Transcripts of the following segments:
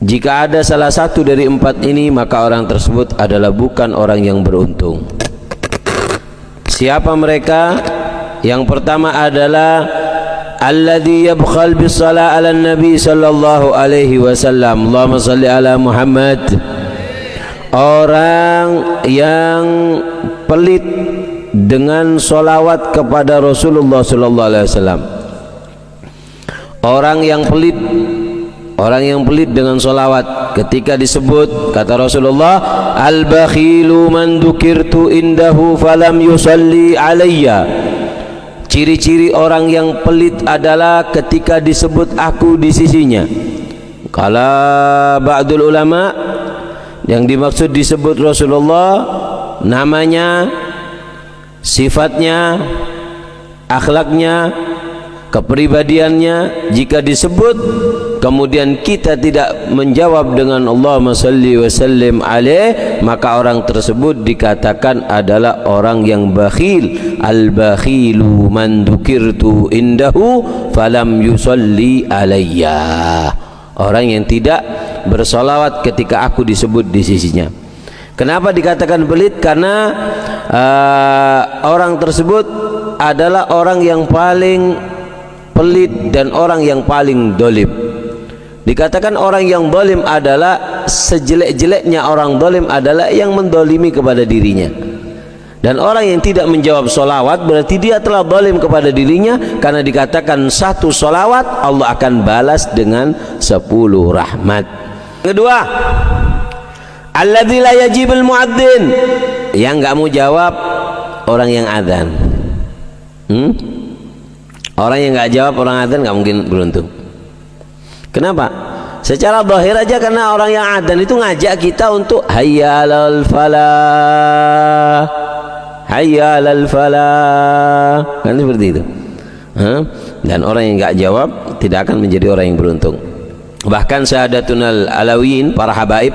Jika ada salah satu dari empat ini, maka orang tersebut adalah bukan orang yang beruntung. Siapa mereka? Yang pertama adalah alladzi yabkhal bis-shalah 'alan nabi sallallahu alaihi wasallam. Allahumma shalli ala Muhammad. Orang yang pelit dengan sholawat kepada Rasulullah sallallahu alaihi wasallam. Orang yang pelit, orang yang pelit dengan sholawat ketika disebut, kata Rasulullah, al-bakhilu man dzukirtu indahu falam yusalli alayya. Ciri-ciri orang yang pelit adalah ketika disebut aku di sisinya. Kala ba'dul ulama, yang dimaksud disebut Rasulullah namanya, sifatnya, akhlaknya, kepribadiannya. Jika disebut kemudian kita tidak menjawab dengan Allahumma salli wa sallim alaih, maka orang tersebut dikatakan adalah orang yang bakhil. Al-bakhilu man dzukirtu indahu falam yusalli alayya. Orang yang tidak bersolawat ketika aku disebut di sisinya. Kenapa dikatakan pelit? Karena orang tersebut adalah orang yang paling pelit dan orang yang paling dolim. Dikatakan orang yang dolim adalah, sejelek-jeleknya orang dolim adalah yang mendolimi kepada dirinya. Dan orang yang tidak menjawab solawat berarti dia telah dolim kepada dirinya, karena dikatakan satu solawat Allah akan balas dengan 10 rahmat. Kedua, alladzi la yajibul muadzin, yang nggak mau jawab orang yang adzan. Orang yang nggak jawab orang adzan nggak mungkin beruntung. Kenapa? Secara zahir aja, karena orang yang adzan itu ngajak kita untuk hayya 'alal falah, hayya 'alal falah, kan seperti itu. Dan orang yang nggak jawab tidak akan menjadi orang yang beruntung. Bahkan Sadatunal Alawiyyin, para habaib,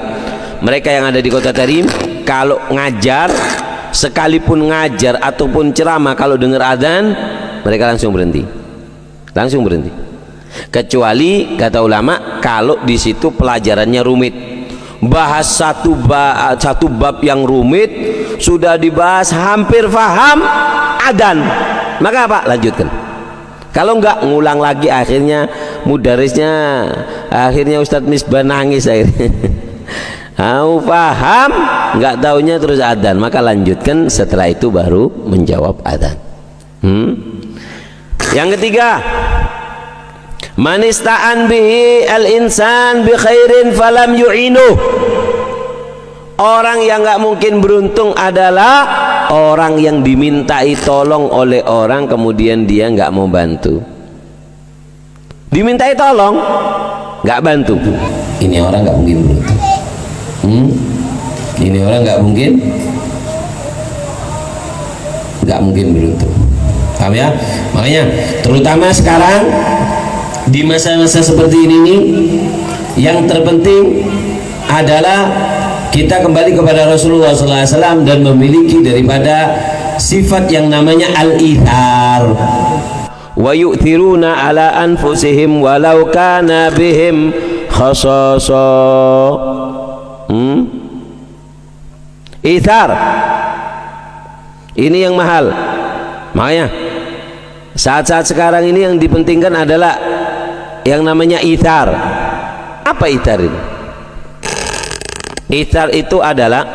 mereka yang ada di kota Tarim, kalau ngajar, sekalipun ngajar ataupun ceramah, kalau dengar adzan mereka langsung berhenti, langsung berhenti. Kecuali kata ulama kalau di situ pelajarannya rumit, bahas satu bab yang rumit, sudah dibahas hampir faham adzan, maka apa? Lanjutkan. Kalau enggak, ngulang lagi, akhirnya mudarisnya, akhirnya Ustadz Misbah nangis akhirnya. Mau paham, enggak taunya terus adzan, maka lanjutkan, setelah itu baru menjawab adzan. Yang ketiga, man ista'an bihi al-insan bi khairin falam yu'inuh. Orang yang nggak mungkin beruntung adalah orang yang dimintai tolong oleh orang kemudian dia nggak mau bantu. Dimintai tolong nggak bantu, ini orang nggak mungkin beruntung. Ini orang nggak mungkin beruntung. Paham ya? Makanya terutama sekarang di masa-masa seperti ini nih, yang terpenting adalah kita kembali kepada Rasulullah SAW dan memiliki daripada sifat yang namanya al-ithar. Wa yu'thiruna ala anfusihim walau kana bihim khasasa. Ithar ini yang mahal. Makanya saat-saat sekarang ini yang dipentingkan adalah yang namanya ithar. Apa ithar ini? Ithar itu adalah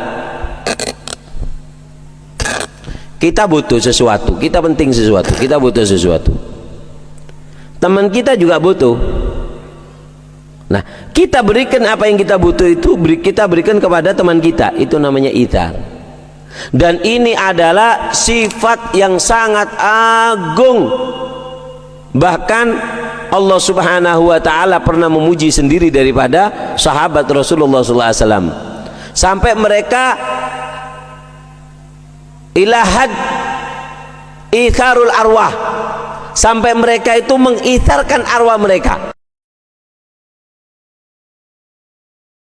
kita butuh sesuatu, kita penting sesuatu, kita butuh sesuatu, teman kita juga butuh. Nah, kita berikan apa yang kita butuh itu, kita berikan kepada teman kita, itu namanya ithar. Dan ini adalah sifat yang sangat agung. Bahkan Allah Subhanahu wa ta'ala pernah memuji sendiri daripada sahabat Rasulullah SAW, sampai mereka ilahad itharul arwah, sampai mereka itu mengitharkan arwah mereka.